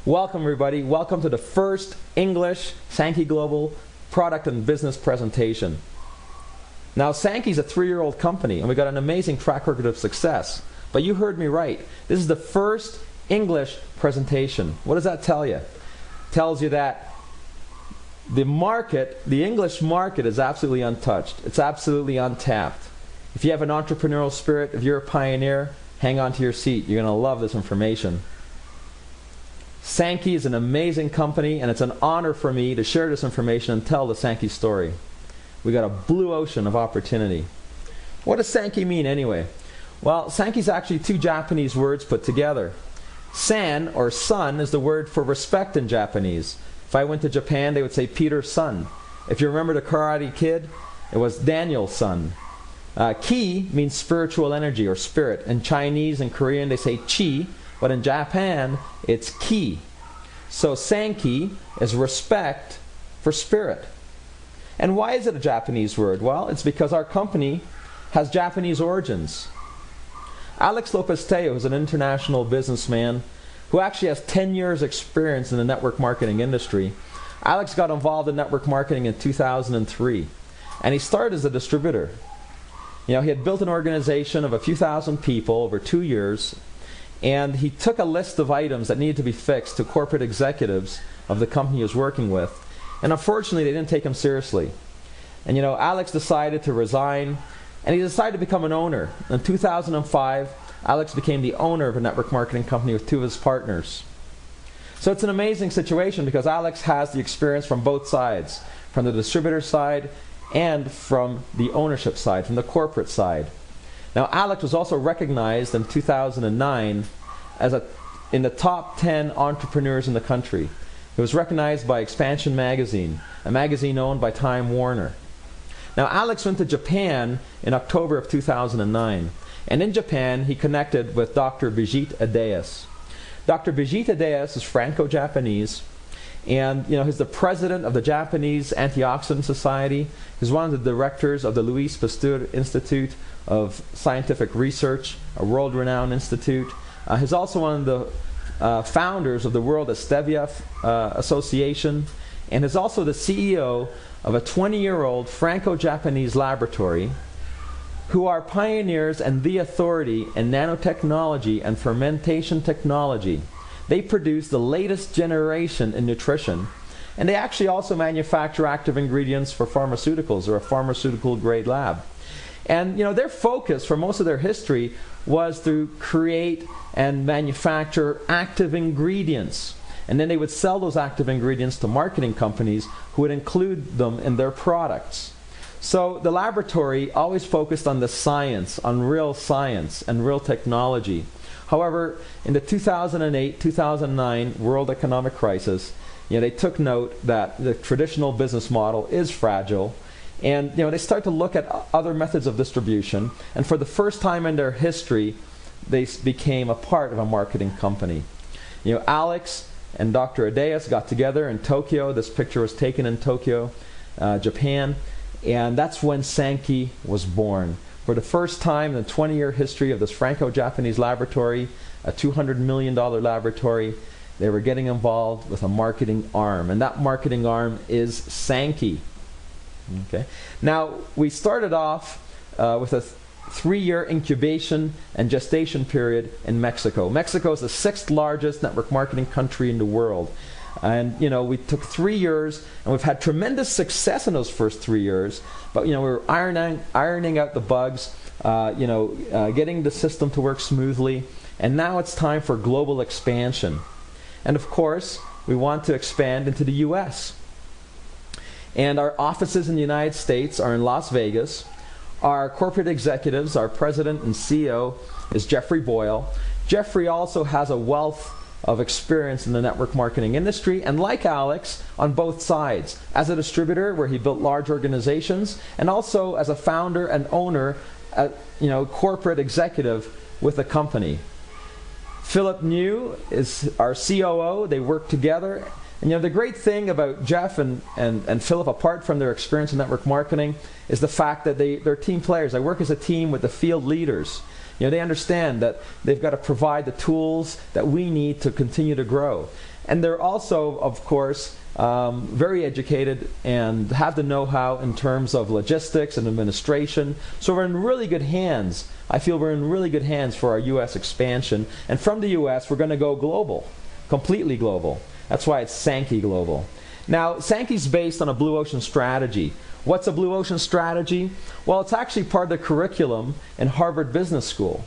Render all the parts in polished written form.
Welcome everybody. Welcome to the first English Sanki Global product and business presentation. Now Sanki's a 3-year-old company and we got an amazing track record of success. But you heard me right. This is the first English presentation. What does that tell you? It tells you that the market, the English market, is absolutely untouched. It's absolutely untapped. If you have an entrepreneurial spirit, if you're a pioneer, hang on to your seat. You're going to love this information. Sanki is an amazing company, and it's an honor for me to share this information and tell the Sanki story. We got a blue ocean of opportunity. What does Sanki mean anyway? Well, Sanki is actually 2 Japanese words put together. San, or son, is the word for respect in Japanese. If I went to Japan, they would say Peter's son. If you remember the Karate Kid, it was Daniel's son. Ki means spiritual energy or spirit. In Chinese and Korean, they say chi. But in Japan, it's ki. So Sanki is respect for spirit. And why is it a Japanese word? Well, it's because our company has Japanese origins. Alex Lopez-Teo is an international businessman who actually has 10 years experience in the network marketing industry. Alex got involved in network marketing in 2003. And he started as a distributor. You know, he had built an organization of a few thousand people over 2 years. And he took a list of items that needed to be fixed to corporate executives of the company he was working with. And unfortunately, they didn't take him seriously. And you know, Alex decided to resign, and he decided to become an owner. In 2005, Alex became the owner of a network marketing company with 2 of his partners. So it's an amazing situation because Alex has the experience from both sides, from the distributor side and from the ownership side, from the corporate side. Now, Alex was also recognized in 2009 as in the top 10 entrepreneurs in the country. He was recognized by Expansion Magazine, a magazine owned by Time Warner. Now, Alex went to Japan in October of 2009, and in Japan he connected with Dr. Brigitte Adeas. Dr. Brigitte Adeas is Franco-Japanese, and you know, he's the president of the Japanese Antioxidant Society. He's one of the directors of the Louis Pasteur Institute of Scientific Research, a world-renowned institute. He's also one of the founders of the World Stevia Association, and is also the CEO of a 20-year-old Franco-Japanese laboratory who are pioneers and the authority in nanotechnology and fermentation technology. They produce the latest generation in nutrition, and they actually also manufacture active ingredients for pharmaceuticals or a pharmaceutical grade lab. And you know, their focus for most of their history was to create and manufacture active ingredients. And then they would sell those active ingredients to marketing companies who would include them in their products. So the laboratory always focused on the science, on real science and real technology. However, in the 2008-2009 World Economic Crisis, you know, they took note that the traditional business model is fragile. And you know, they start to look at other methods of distribution, and for the first time in their history, they became a part of a marketing company. You know, Alex and Dr. Adeas got together in Tokyo. This picture was taken in Tokyo, Japan, and that's when Sanki was born. For the first time in the 20-year history of this Franco-Japanese laboratory, a $200 million laboratory, they were getting involved with a marketing arm, and that marketing arm is Sanki. Okay. Now, we started off with a 3-year incubation and gestation period in Mexico. Mexico is the 6th largest network marketing country in the world. And, you know, we took 3 years, and we've had tremendous success in those first 3 years. But, you know, we were ironing out the bugs, getting the system to work smoothly. And now it's time for global expansion. And, of course, we want to expand into the U.S., and our offices in the United States are in Las Vegas. Our corporate executives, our president and CEO, is Jeffrey Boyle. Jeffrey also has a wealth of experience in the network marketing industry, and like Alex, on both sides. As a distributor, where he built large organizations, and also as a founder and owner, corporate executive with a company. Philip New is our COO. They work together. And you know, the great thing about Jeff and Philip, apart from their experience in network marketing, is the fact that they're team players. They work as a team with the field leaders. You know, they understand that they've got to provide the tools that we need to continue to grow. And they're also, of course, very educated and have the know-how in terms of logistics and administration. So we're in really good hands. I feel we're in really good hands for our U.S. expansion. And from the U.S., we're going to go global, completely global. That's why it's Sanki Global. Now, Sanki's based on a blue ocean strategy. What's a blue ocean strategy? Well, it's actually part of the curriculum in Harvard Business School.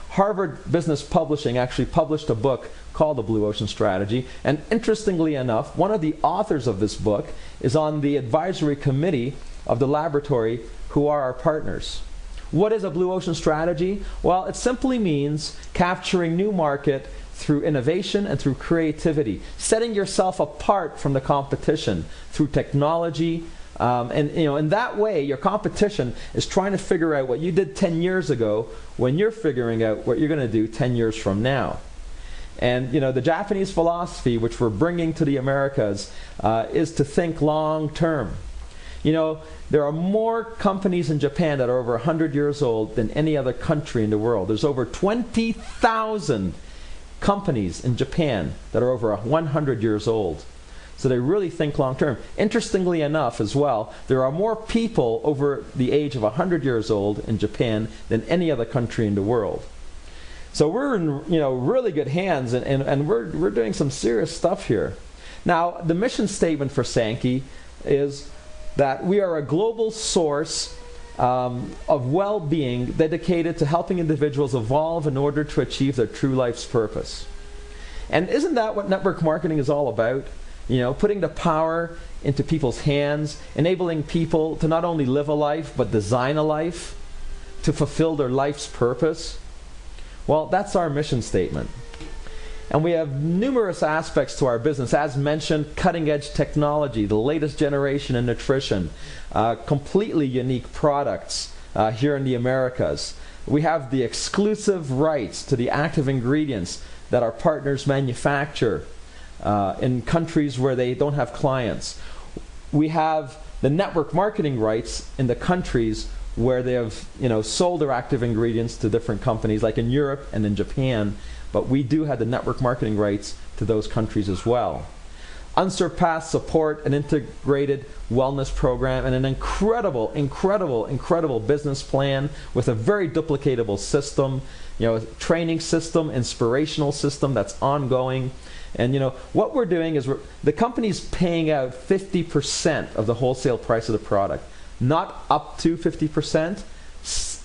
Harvard Business Publishing actually published a book called The Blue Ocean Strategy. And interestingly enough, one of the authors of this book is on the advisory committee of the laboratory who are our partners. What is a blue ocean strategy? Well, it simply means capturing new market through innovation and through creativity, setting yourself apart from the competition through technology. And in that way, your competition is trying to figure out what you did 10 years ago when you're figuring out what you're going to do 10 years from now. And the Japanese philosophy, which we're bringing to the Americas, is to think long term. There are more companies in Japan that are over 100 years old than any other country in the world. There's over 20,000 companies in Japan that are over 100 years old. So they really think long term. Interestingly enough as well, there are more people over the age of 100 years old in Japan than any other country in the world. So we're in really good hands, and we're doing some serious stuff here. Now, the mission statement for Sanki is that we are a global source of well-being dedicated to helping individuals evolve in order to achieve their true life's purpose. And isn't that what network marketing is all about? Putting the power into people's hands, enabling people to not only live a life, but design a life, to fulfill their life's purpose. Well, that's our mission statement. And we have numerous aspects to our business. As mentioned, cutting-edge technology, the latest generation in nutrition, completely unique products here in the Americas. We have the exclusive rights to the active ingredients that our partners manufacture in countries where they don't have clients. We have the network marketing rights in the countries where they have sold their active ingredients to different companies, like in Europe and in Japan. But we do have the network marketing rights to those countries as well. Unsurpassed support, an integrated wellness program, and an incredible business plan with a very duplicatable system, a training system, inspirational system that's ongoing. And what we're doing is the company's paying out 50% of the wholesale price of the product. Not up to 50%,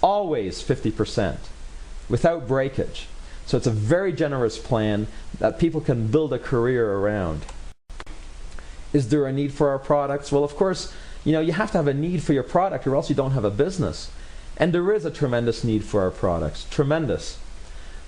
always 50%, without breakage. So it's a very generous plan that people can build a career around. Is there a need for our products? Well, of course, you have to have a need for your product or else you don't have a business. And there is a tremendous need for our products, tremendous.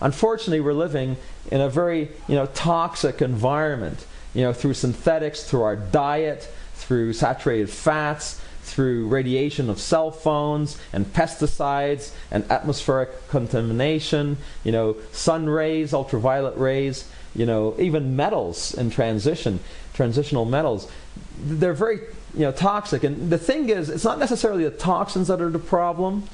Unfortunately, we're living in a very, toxic environment, through synthetics, through our diet, through saturated fats, through radiation of cell phones and pesticides and atmospheric contamination, sun rays, ultraviolet rays, even metals in transitional metals. They're very toxic. And the thing is, it's not necessarily the toxins that are the problem.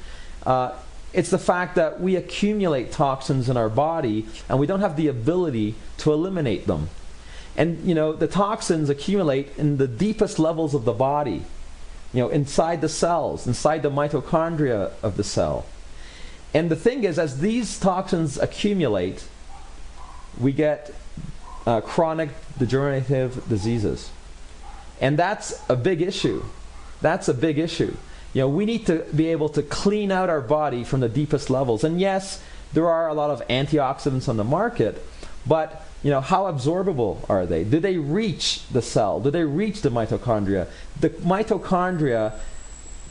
It's the fact that we accumulate toxins in our body and we don't have the ability to eliminate them. And the toxins accumulate in the deepest levels of the body. Inside the cells, inside the mitochondria of the cell. And the thing is, as these toxins accumulate, we get chronic degenerative diseases. And that's a big issue. That's a big issue. We need to be able to clean out our body from the deepest levels. And yes, there are a lot of antioxidants on the market, but how absorbable are they? Do they reach the cell? Do they reach the mitochondria? The mitochondria,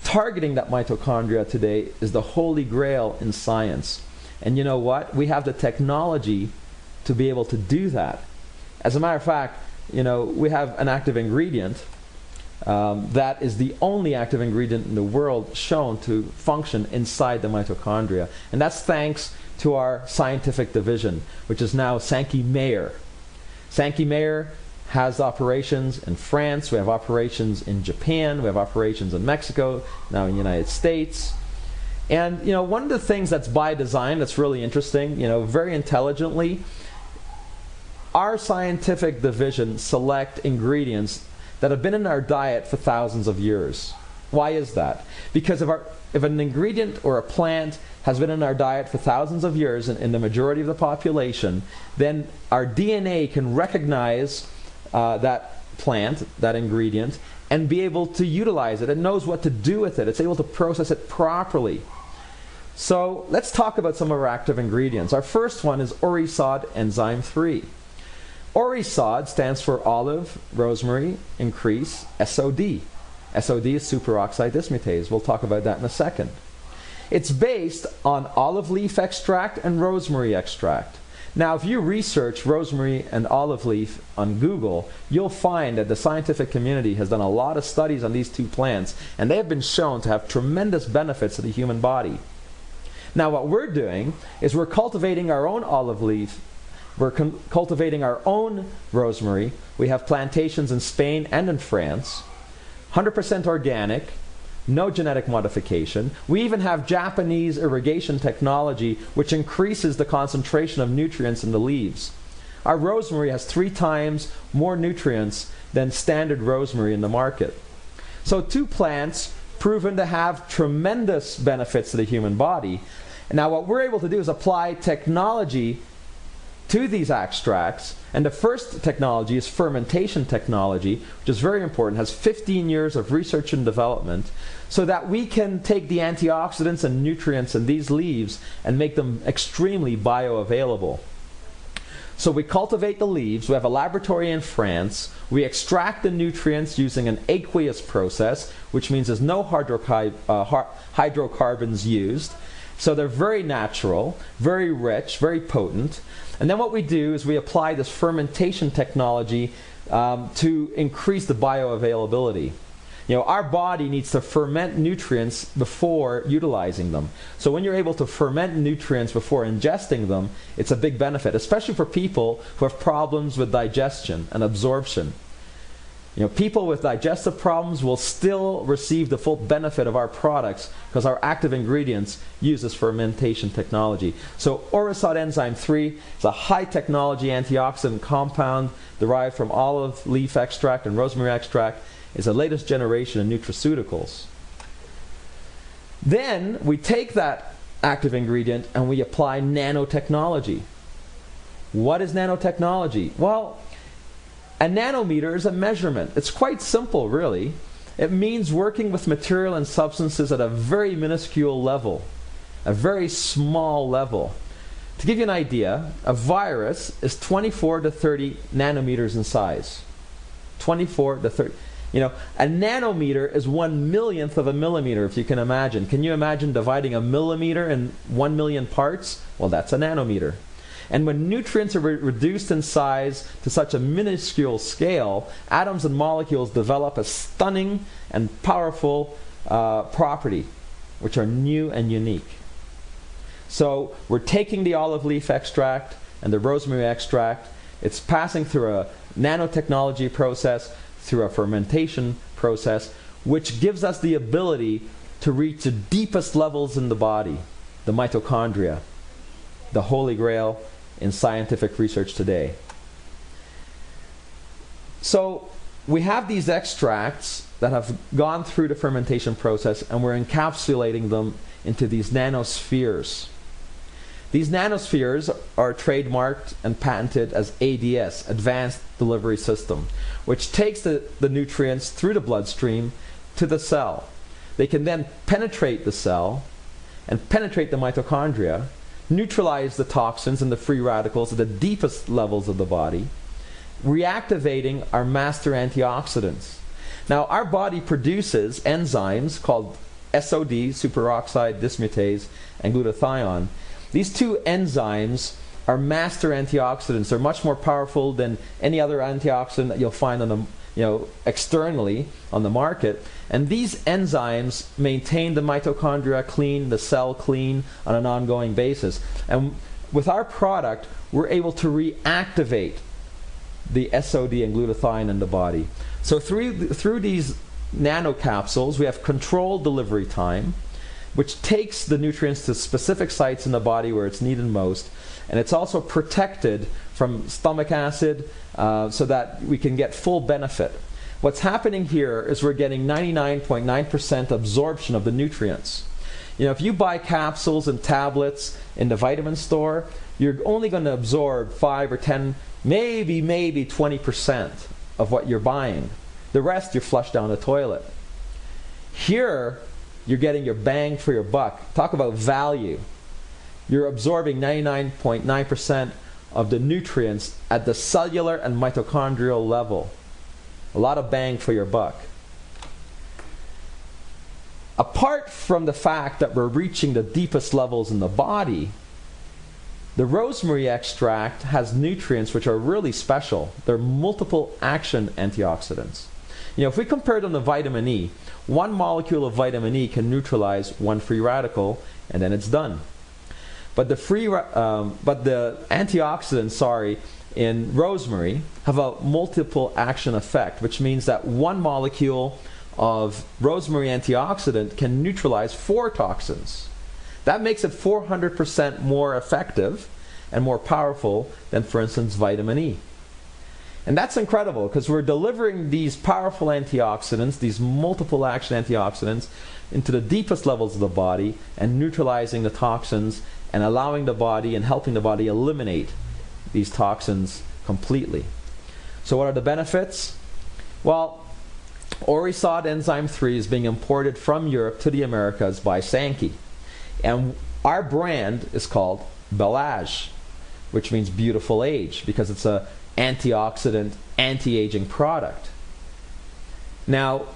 targeting that mitochondria today is the holy grail in science. And you know what? We have the technology to be able to do that. As a matter of fact, we have an active ingredient that is the only active ingredient in the world shown to function inside the mitochondria. And that's thanks to our scientific division, which is now Sanki Mayer. Sanki Mayer has operations in France, we have operations in Japan, we have operations in Mexico, now in the United States. And one of the things that's by design that's really interesting, very intelligently, our scientific division select ingredients that have been in our diet for thousands of years. Why is that? Because if an ingredient or a plant has been in our diet for thousands of years in the majority of the population, then our DNA can recognize that plant, that ingredient, and be able to utilize it. It knows what to do with it. It's able to process it properly. So let's talk about some of our active ingredients. Our first one is Orisod enzyme 3. Orisod stands for olive, rosemary, increase, SOD. SOD is superoxide dismutase. We'll talk about that in a second. It's based on olive leaf extract and rosemary extract. Now, if you research rosemary and olive leaf on Google, you'll find that the scientific community has done a lot of studies on these two plants, and they have been shown to have tremendous benefits to the human body. Now, what we're doing is we're cultivating our own olive leaf. We're cultivating our own rosemary. We have plantations in Spain and in France. 100% organic, no genetic modification. We even have Japanese irrigation technology, which increases the concentration of nutrients in the leaves. Our rosemary has 3 times more nutrients than standard rosemary in the market. So 2 plants proven to have tremendous benefits to the human body. Now what we're able to do is apply technology to these extracts, and the first technology is fermentation technology, which is very important, has 15 years of research and development, so that we can take the antioxidants and nutrients in these leaves and make them extremely bioavailable. So we cultivate the leaves, we have a laboratory in France, we extract the nutrients using an aqueous process, which means there's no hydrocarbons used. So they're very natural, very rich, very potent. And then what we do is we apply this fermentation technology to increase the bioavailability. You know, our body needs to ferment nutrients before utilizing them. So when you're able to ferment nutrients before ingesting them, it's a big benefit, especially for people who have problems with digestion and absorption. You know, people with digestive problems will still receive the full benefit of our products because our active ingredients use this fermentation technology. So Orisod enzyme 3 is a high technology antioxidant compound derived from olive leaf extract and rosemary extract. It's the latest generation of nutraceuticals. Then we take that active ingredient and we apply nanotechnology. What is nanotechnology? Well, a nanometer is a measurement. It's quite simple, really. It means working with material and substances at a very minuscule level, a very small level. To give you an idea, a virus is 24 to 30 nanometers in size. 24 to 30. You know, a nanometer is 1/1,000,000th of a millimeter, if you can imagine. Can you imagine dividing a millimeter in 1,000,000 parts? Well, that's a nanometer. And when nutrients are reduced in size to such a minuscule scale, atoms and molecules develop a stunning and powerful property, which are new and unique. So we're taking the olive leaf extract and the rosemary extract. It's passing through a nanotechnology process, through a fermentation process, which gives us the ability to reach the deepest levels in the body, the mitochondria, the holy grail in scientific research today. So we have these extracts that have gone through the fermentation process, and we're encapsulating them into these nanospheres. These nanospheres are trademarked and patented as ADS, Advanced Delivery System, which takes the nutrients through the bloodstream to the cell. They can then penetrate the cell and penetrate the mitochondria, neutralize the toxins and the free radicals at the deepest levels of the body, reactivating our master antioxidants. Now, our body produces enzymes called SOD, superoxide dismutase, and glutathione. These 2 enzymes are master antioxidants. They're much more powerful than any other antioxidant that you'll find on the, externally on the market. And these enzymes maintain the mitochondria clean, the cell clean on an ongoing basis. And with our product, we're able to reactivate the SOD and glutathione in the body. So through these nanocapsules, we have controlled delivery time, which takes the nutrients to specific sites in the body where it's needed most, and it's also protected from stomach acid so that we can get full benefit. What's happening here is we're getting 99.9% absorption of the nutrients. If you buy capsules and tablets in the vitamin store, you're only going to absorb 5 or 10, maybe 20% of what you're buying. The rest you flush down the toilet. Here, you're getting your bang for your buck. Talk about value. You're absorbing 99.9% of the nutrients at the cellular and mitochondrial level. A lot of bang for your buck. Apart from the fact that we're reaching the deepest levels in the body, the rosemary extract has nutrients which are really special. They're multiple action antioxidants. If we compare them to vitamin E, one molecule of vitamin E can neutralize one free radical, and then it's done. But the antioxidants, in rosemary have a multiple action effect, which means that one molecule of rosemary antioxidant can neutralize 4 toxins. That makes it 400% more effective and more powerful than, for instance, vitamin E. And that's incredible because we're delivering these powerful antioxidants, these multiple action antioxidants, into the deepest levels of the body and neutralizing the toxins and allowing the body and helping the body eliminate these toxins completely. So what are the benefits? Well, Orisod enzyme 3 is being imported from Europe to the Americas by Sanki. And our brand is called Belage, which means beautiful age, because it's an antioxidant, anti-aging product. Now,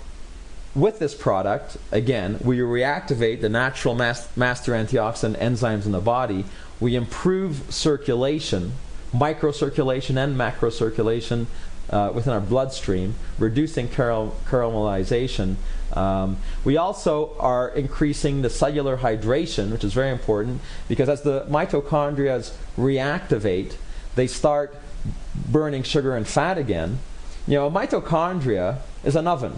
with this product, again, we reactivate the natural master antioxidant enzymes in the body. We improve circulation, microcirculation and macrocirculation within our bloodstream, reducing caramelization. We also are increasing the cellular hydration, which is very important, because as the mitochondria reactivate, they start burning sugar and fat again. A mitochondria is an oven.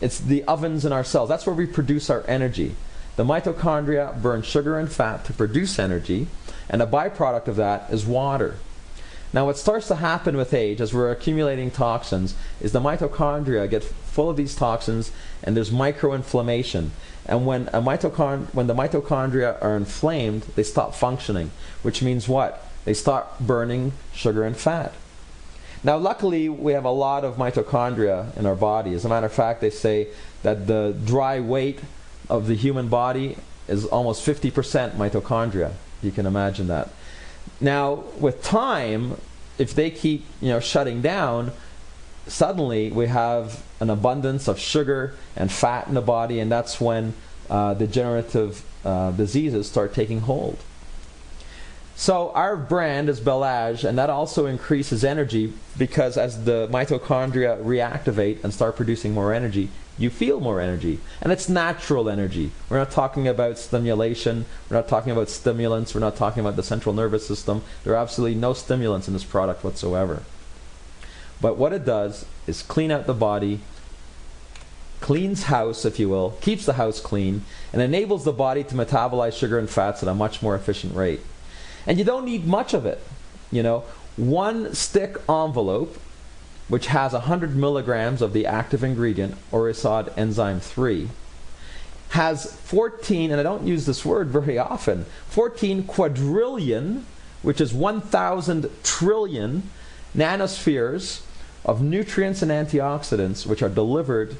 It's the ovens in our cells. That's where we produce our energy. The mitochondria burn sugar and fat to produce energy, and a byproduct of that is water. Now, what starts to happen with age, as we're accumulating toxins, is the mitochondria get full of these toxins, and there's microinflammation. And when the mitochondria are inflamed, they stop functioning, which means what? They stop burning sugar and fat. Now, luckily, we have a lot of mitochondria in our body. As a matter of fact, they say that the dry weight of the human body is almost 50% mitochondria. You can imagine that. Now, with time, if they keep shutting down, suddenly we have an abundance of sugar and fat in the body, and that's when degenerative diseases start taking hold. So our brand is Belage, and that also increases energy because as the mitochondria reactivate and start producing more energy, you feel more energy. And it's natural energy. We're not talking about stimulation. We're not talking about stimulants. We're not talking about the central nervous system. There are absolutely no stimulants in this product whatsoever. But what it does is clean out the body, cleans house, if you will, keeps the house clean, and enables the body to metabolize sugar and fats at a much more efficient rate. And you don't need much of it. One stick envelope, which has 100 milligrams of the active ingredient, Orisod enzyme 3, has 14, and I don't use this word very often, 14 quadrillion, which is 1,000 trillion nanospheres of nutrients and antioxidants which are delivered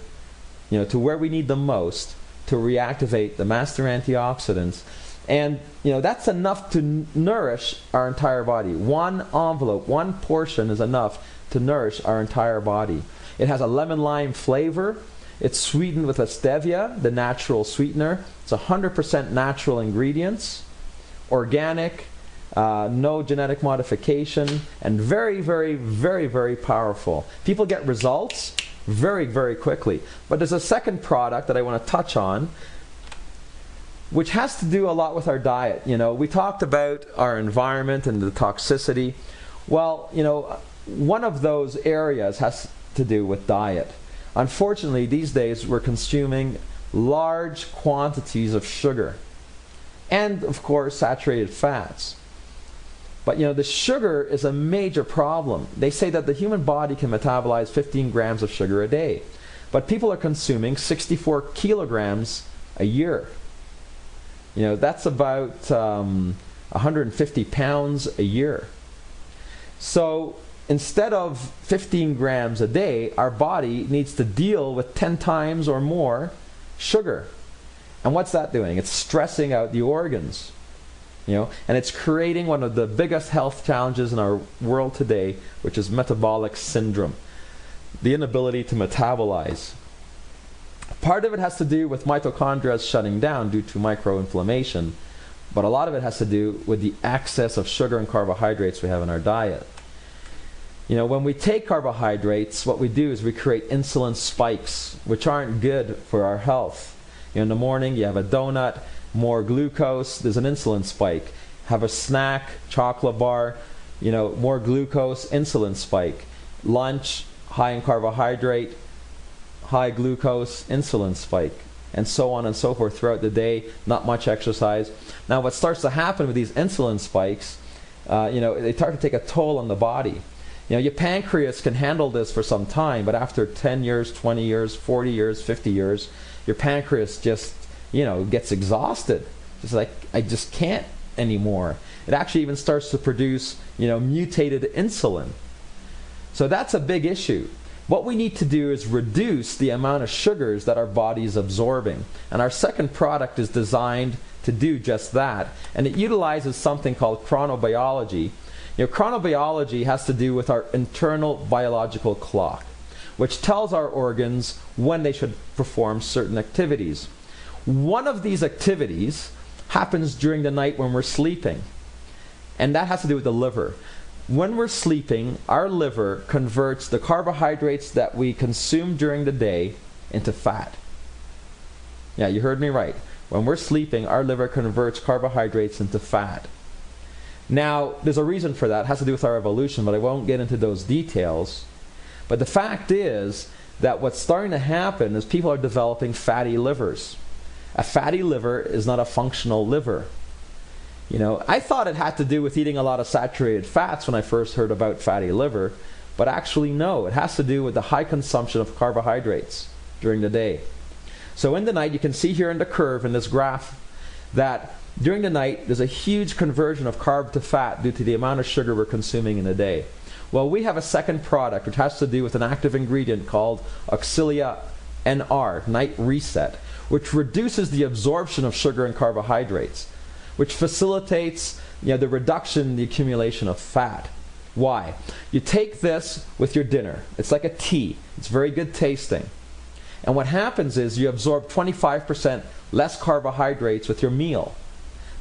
to where we need them most to reactivate the master antioxidants. And that's enough to nourish our entire body. One envelope, one portion is enough to nourish our entire body. It has a lemon-lime flavor. It's sweetened with a stevia, the natural sweetener. It's 100% natural ingredients, organic, no genetic modification, and very, very, very, very powerful. People get results very, very quickly. But there's a second product that I want to touch on, which has to do a lot with our diet. We talked about our environment and the toxicity. Well, one of those areas has to do with diet. Unfortunately, these days we're consuming large quantities of sugar and, of course, saturated fats. But the sugar is a major problem. They say that the human body can metabolize 15 grams of sugar a day. But people are consuming 64 kilograms a year. That's about 150 pounds a year. So instead of 15 grams a day, our body needs to deal with 10 times or more sugar. And what's that doing? It's stressing out the organs. And it's creating one of the biggest health challenges in our world today, which is metabolic syndrome. The inability to metabolize. Part of it has to do with mitochondria shutting down due to microinflammation, but a lot of it has to do with the excess of sugar and carbohydrates we have in our diet. When we take carbohydrates, what we do is we create insulin spikes, which aren't good for our health. In the morning, you have a donut, more glucose, there's an insulin spike. Have a snack, chocolate bar, more glucose, insulin spike. Lunch, high in carbohydrate, high glucose, insulin spike. And so on and so forth throughout the day, not much exercise. Now what starts to happen with these insulin spikes, they start to take a toll on the body. Your pancreas can handle this for some time, but after 10 years, 20 years, 40 years, 50 years, your pancreas just, gets exhausted. It's like, I just can't anymore. It actually even starts to produce, mutated insulin. So that's a big issue. What we need to do is reduce the amount of sugars that our body is absorbing. And our second product is designed to do just that. And it utilizes something called chronobiology. Chronobiology has to do with our internal biological clock, which tells our organs when they should perform certain activities. One of these activities happens during the night when we're sleeping, and that has to do with the liver. When we're sleeping, our liver converts the carbohydrates that we consume during the day into fat. Yeah, you heard me right. When we're sleeping, our liver converts carbohydrates into fat. Now, there's a reason for that. It has to do with our evolution, but I won't get into those details. But the fact is that what's starting to happen is people are developing fatty livers. A fatty liver is not a functional liver. I thought it had to do with eating a lot of saturated fats when I first heard about fatty liver, but actually no, it has to do with the high consumption of carbohydrates during the day. So in the night, you can see here in the curve in this graph that during the night, there's a huge conversion of carb to fat due to the amount of sugar we're consuming in a day. Well, we have a second product which has to do with an active ingredient called Auxilia NR, Night Reset, which reduces the absorption of sugar and carbohydrates, which facilitates the reduction, the accumulation of fat. Why? You take this with your dinner. It's like a tea. It's very good tasting. And what happens is you absorb 25% less carbohydrates with your meal.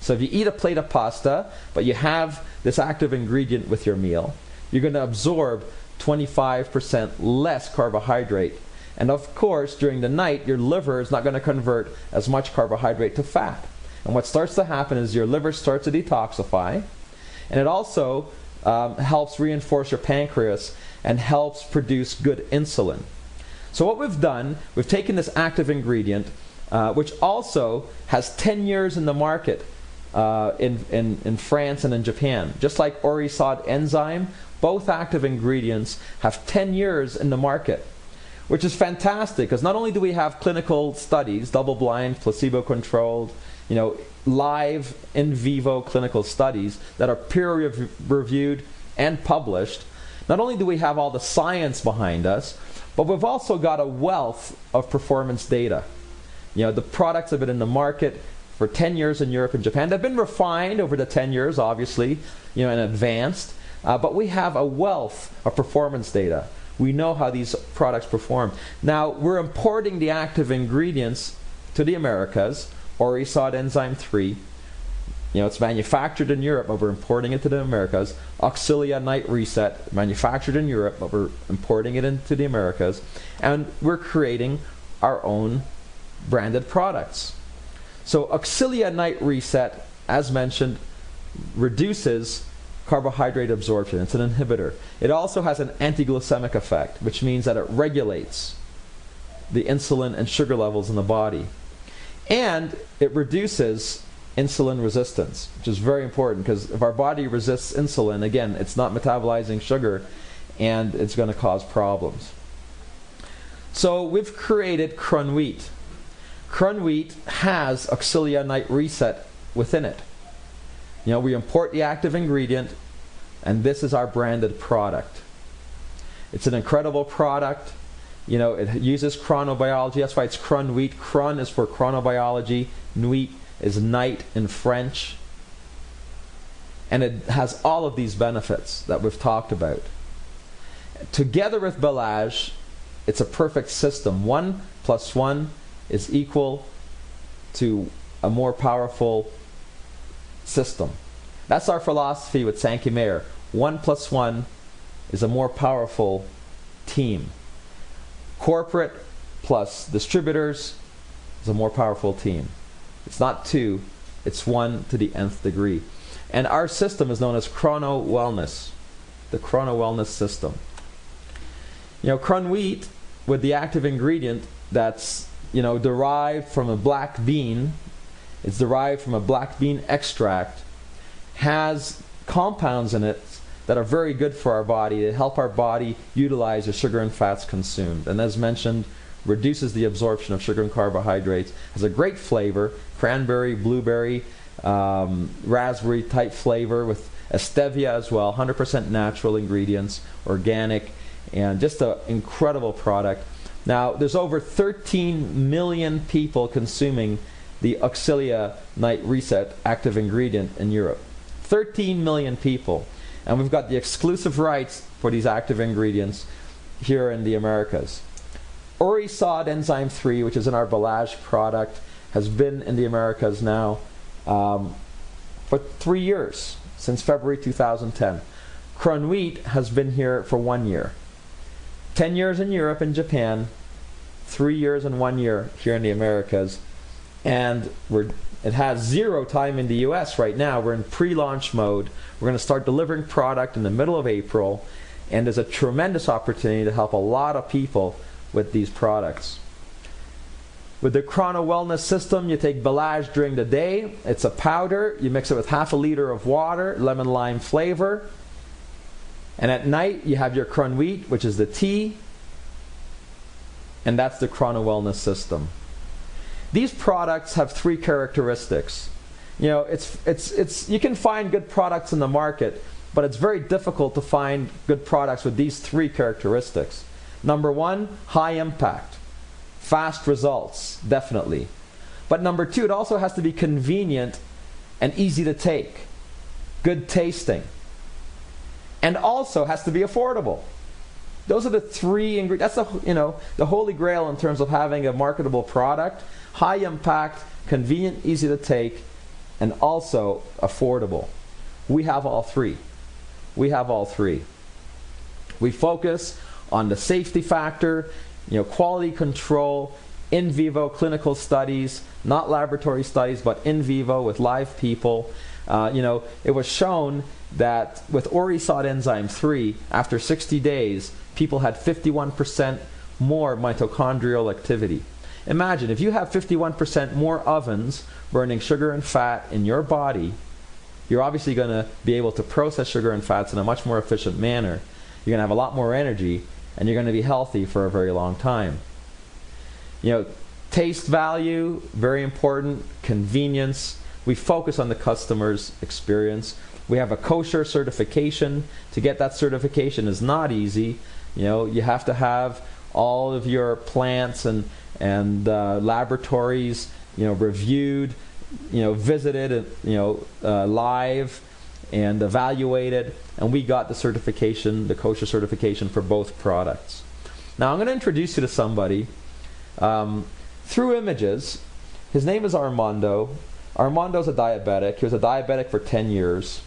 So if you eat a plate of pasta, but you have this active ingredient with your meal, you're going to absorb 25% less carbohydrate. And of course, during the night, your liver is not going to convert as much carbohydrate to fat. And what starts to happen is your liver starts to detoxify, and it also helps reinforce your pancreas and helps produce good insulin. So what we've done, we've taken this active ingredient, which also has 10 years in the market in France and in Japan. Just like Orisod enzyme, both active ingredients have 10 years in the market, which is fantastic because not only do we have clinical studies, double-blind, placebo-controlled, live in vivo clinical studies that are peer-reviewed and published. Not only do we have all the science behind us, but we've also got a wealth of performance data. The products have been in the market for 10 years in Europe and Japan. They've been refined over the 10 years, obviously, and advanced. But we have a wealth of performance data. We know how these products perform. Now, we're importing the active ingredients to the Americas, Orisod enzyme 3. It's manufactured in Europe, but we're importing it to the Americas. Auxilia Night Reset, manufactured in Europe, but we're importing it into the Americas. And we're creating our own branded products. So Auxilia Night Reset, as mentioned, reduces carbohydrate absorption. It's an inhibitor. It also has an anti-glycemic effect, which means that it regulates the insulin and sugar levels in the body. And it reduces insulin resistance, which is very important because if our body resists insulin, again, it's not metabolizing sugar and it's going to cause problems. So we've created Crun Wheat. Crun Wheat has Auxilia Night Reset within it. We import the active ingredient, and this is our branded product. It's an incredible product. It uses chronobiology. That's why it's Crun Wheat. Crun is for chronobiology. Nuit is night in French. And it has all of these benefits that we've talked about. Together with Belage, it's a perfect system. 1 + 1 is equal to a more powerful system. That's our philosophy with Sanki Mayer. 1 + 1 is a more powerful team. Corporate plus distributors is a more powerful team. It's not 2, it's 1 to the nth degree. And our system is known as Chrono Wellness, the Chrono Wellness system. Crun Wheat, with the active ingredient that's derived from a black bean, it's derived from a black bean extract, has compounds in it that are very good for our body to help our body utilize the sugar and fats consumed. And as mentioned, reduces the absorption of sugar and carbohydrates, has a great flavor, cranberry, blueberry, raspberry type flavor with stevia as well, 100% natural ingredients, organic, and just an incredible product. Now, there's over 13 million people consuming the Auxilia Night Reset active ingredient in Europe. 13 million people. And we've got the exclusive rights for these active ingredients here in the Americas. Orisod Enzyme 3, which is in our Belage product, has been in the Americas now for 3 years, since February 2010. Crun Wheat has been here for 1 year. 10 years in Europe and Japan, 3 years and 1 year here in the Americas. And it has 0 time in the US right now. We're in pre-launch mode. We're going to start delivering product in the middle of April. And there's a tremendous opportunity to help a lot of people with these products. With the Chrono Wellness system, you take Belage during the day. It's a powder. You mix it with ½ liter of water, lemon lime flavor. And at night, you have your Crun Wheat, which is the tea. And that's the Chrono Wellness system. These products have 3 characteristics. You can find good products in the market, but it's very difficult to find good products with these 3 characteristics. Number 1, high impact. Fast results, definitely. But number 2, it also has to be convenient and easy to take. Good tasting. And also has to be affordable. Those are the 3 ingredients. That's the holy grail in terms of having a marketable product. High impact, convenient, easy to take, and also affordable. We have all 3. We have all 3. We focus on the safety factor, quality control, in vivo clinical studies, not laboratory studies, but in vivo with live people. It was shown that with Orisod Enzyme 3, after 60 days, people had 51% more mitochondrial activity. Imagine, if you have 51% more ovens burning sugar and fat in your body, you're obviously going to be able to process sugar and fats in a much more efficient manner. You're going to have a lot more energy, and you're going to be healthy for a very long time. Taste value, very important. Convenience. We focus on the customer's experience. We have a kosher certification. To get that certification is not easy. You have to have all of your plants and laboratories, reviewed, visited, live, and evaluated. And we got the certification, the kosher certification for both products. Now I'm going to introduce you to somebody through images. His name is Armando. Armando's a diabetic. He was a diabetic for 10 years.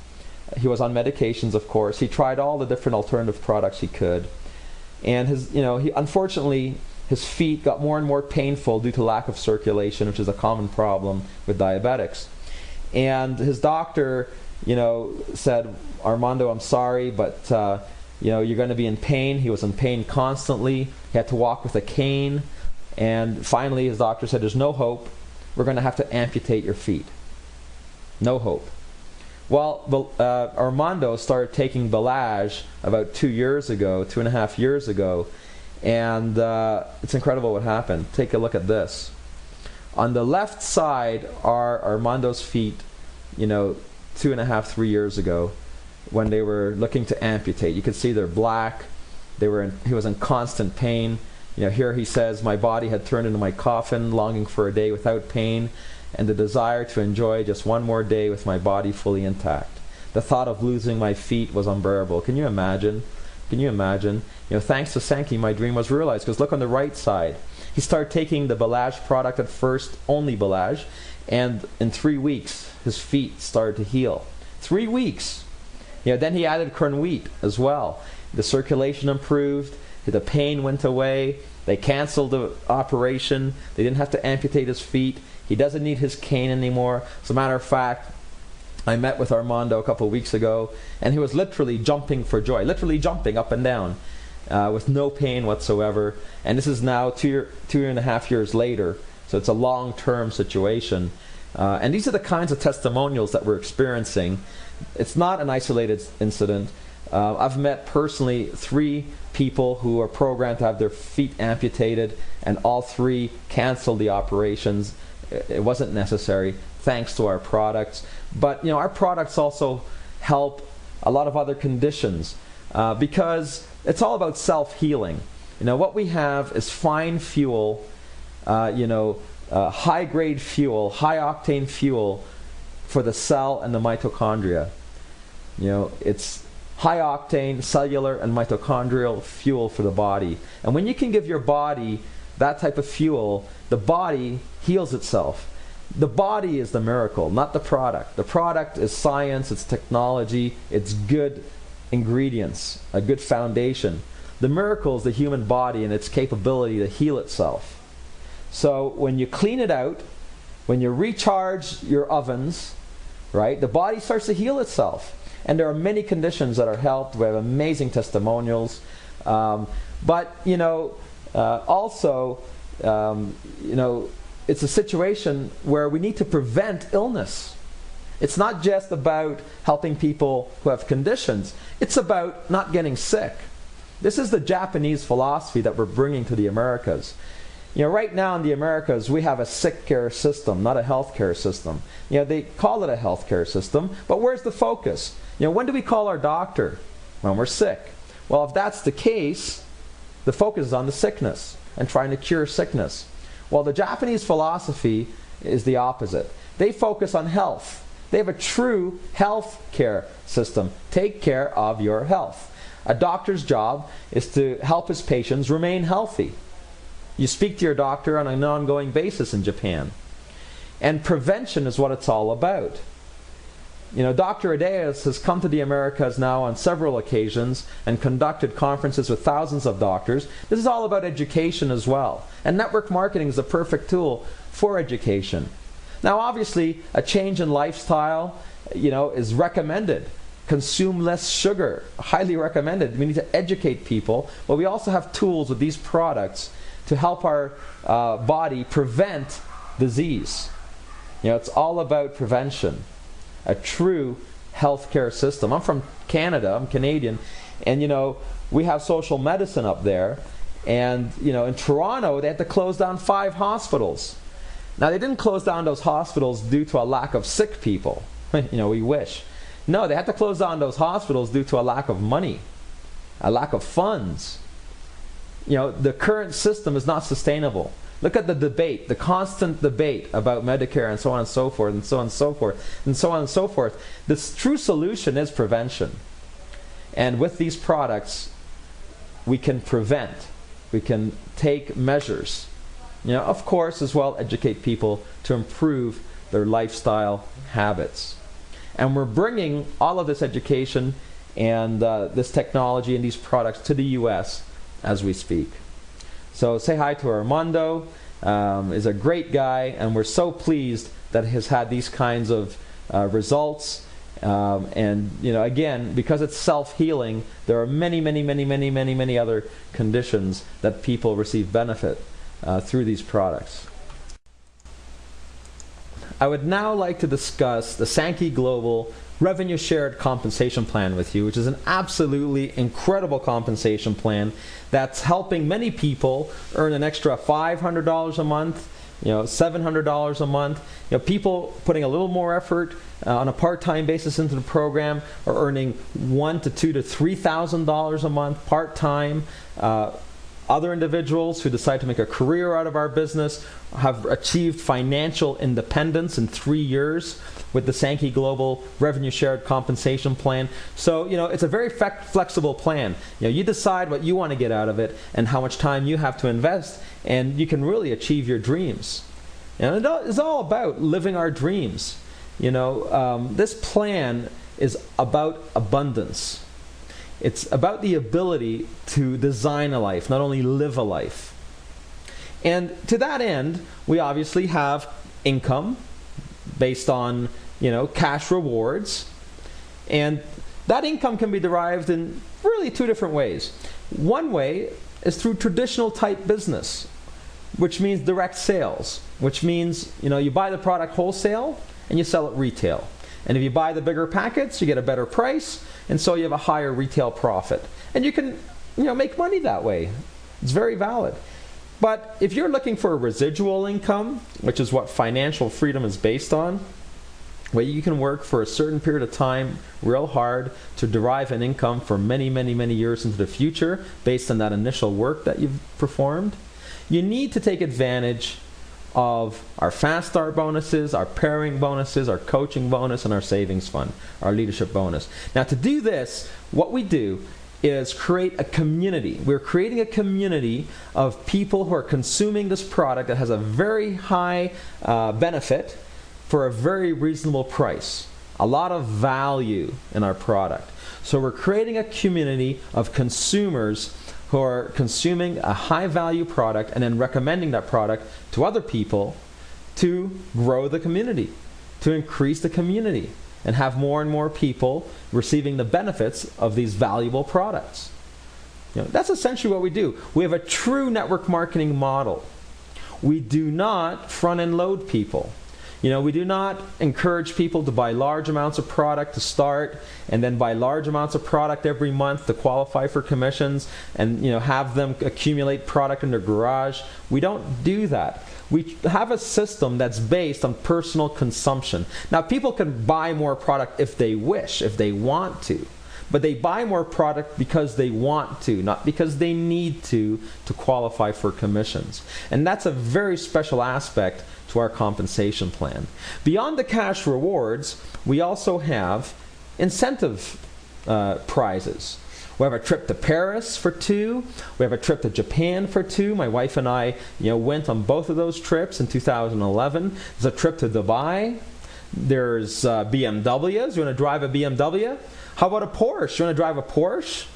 He was on medications, of course. He tried all the different alternative products he could. And unfortunately, his feet got more and more painful due to lack of circulation, which is a common problem with diabetics. And his doctor, said, Armando, I'm sorry, but you're going to be in pain. He was in pain constantly. He had to walk with a cane. And finally, his doctor said, there's no hope. We're going to have to amputate your feet. No hope. Well, Armando started taking Belage about 2 years ago, 2.5 years ago, and it's incredible what happened. Take a look at this. On the left side are Armando's feet, 2.5, 3 years ago, when they were looking to amputate. You can see they're black. He was in constant pain. Here he says, my body had turned into my coffin, longing for a day without pain, and the desire to enjoy just one more day with my body fully intact. The thought of losing my feet was unbearable. Can you imagine? Can you imagine? Thanks to Sanki, my dream was realized. Because look on the right side. He started taking the Belage product at first, only Belage, and in 3 weeks, his feet started to heal. 3 weeks. Then he added Cornwheat as well. The circulation improved. The pain went away. They canceled the operation. They didn't have to amputate his feet. He doesn't need his cane anymore. As a matter of fact, I met with Armando a couple of weeks ago, and he was literally jumping for joy, literally jumping up and down with no pain whatsoever. And this is now 2.5 years later, so it's a long-term situation. And these are the kinds of testimonials that we're experiencing. It's not an isolated incident. I've met personally 3 people who are programmed to have their feet amputated, and all 3 canceled the operations. It wasn't necessary, thanks to our products. But our products also help a lot of other conditions because it's all about self-healing. What we have is fine fuel, high-grade fuel, high-octane fuel for the cell and the mitochondria. It's high-octane cellular and mitochondrial fuel for the body. And when you can give your body that type of fuel, the body heals itself. The body is the miracle, not the product. The product is science, it's technology, it's good ingredients, a good foundation. The miracle is the human body and its capability to heal itself. So when you clean it out, when you recharge your ovens, right, the body starts to heal itself. And there are many conditions that are helped. We have amazing testimonials. It's a situation where we need to prevent illness. It's not just about helping people who have conditions. It's about not getting sick. This is the Japanese philosophy that we're bringing to the Americas. Right now in the Americas, we have a sick care system, not a health care system. They call it a health care system, but where's the focus? When do we call our doctor? When we're sick. Well, if that's the case, the focus is on the sickness and trying to cure sickness. Well, the Japanese philosophy is the opposite. They focus on health. They have a true health care system. Take care of your health. A doctor's job is to help his patients remain healthy. You speak to your doctor on an ongoing basis in Japan. And prevention is what it's all about. Dr. Adeas has come to the Americas now on several occasions and conducted conferences with thousands of doctors. This is all about education as well. And network marketing is the perfect tool for education. Now, obviously, a change in lifestyle, is recommended. Consume less sugar, highly recommended. We need to educate people, but we also have tools with these products to help our body prevent disease. It's all about prevention. A true healthcare system. I'm from Canada, I'm Canadian, and we have social medicine up there, and in Toronto they had to close down 5 hospitals. Now they didn't close down those hospitals due to a lack of sick people. We wish. No, they had to close down those hospitals due to a lack of money, a lack of funds. The current system is not sustainable. Look at the debate, the constant debate about Medicare and so on and so forth, and so on and so forth, and so on and so forth. The true solution is prevention. And with these products, we can prevent. We can take measures. Of course, as well, educate people to improve their lifestyle habits. And we're bringing all of this education and this technology and these products to the U.S. as we speak. So say hi to Armando. Is a great guy, and we're so pleased that he has had these kinds of results. And again, because it's self-healing, there are many other conditions that people receive benefit through these products. I would now like to discuss the Sanki Global Revenue Shared Compensation Plan with you, which is an absolutely incredible compensation plan that's helping many people earn an extra $500 a month, $700 a month. People putting a little more effort on a part-time basis into the program are earning $1,000 to $2,000 to $3,000 a month part-time. Other individuals who decide to make a career out of our business have achieved financial independence in 3 years with the Sanki Global Revenue Shared Compensation Plan. So, it's a very flexible plan. You decide what you want to get out of it and how much time you have to invest, and you can really achieve your dreams. And it's all about living our dreams. This plan is about abundance. It's about the ability to design a life, not only live a life. And to that end, we obviously have income based on, cash rewards. And that income can be derived in really two different ways. One way is through traditional type business, which means direct sales, which means, you buy the product wholesale and you sell it retail. And if you buy the bigger packets, you get a better price, and so you have a higher retail profit. And you can, make money that way. It's very valid. But if you're looking for a residual income, which is what financial freedom is based on, where you can work for a certain period of time real hard to derive an income for many, many, many years into the future based on that initial work that you've performed, you need to take advantage of our fast start bonuses, our pairing bonuses, our coaching bonus, and our savings fund, our leadership bonus. Now, to do this, what we do is create a community. We're creating a community of people who are consuming this product that has a very high benefit for a very reasonable price. A lot of value in our product. So we're creating a community of consumers who are consuming a high-value product and then recommending that product to other people to grow the community, to increase the community, and have more and more people receiving the benefits of these valuable products. That's essentially what we do. We have a true network marketing model. We do not front-end load people. We do not encourage people to buy large amounts of product to start and then buy large amounts of product every month to qualify for commissions and have them accumulate product in their garage. We don't do that. We have a system that's based on personal consumption. Now, people can buy more product if they wish, if they want to. But they buy more product because they want to, not because they need to qualify for commissions. And that's a very special aspect to our compensation plan. Beyond the cash rewards, we also have incentive prizes. We have a trip to Paris for 2. We have a trip to Japan for 2. My wife and I went on both of those trips in 2011. There's a trip to Dubai. There's BMWs. You want to drive a BMW? How about a Porsche? You want to drive a Porsche?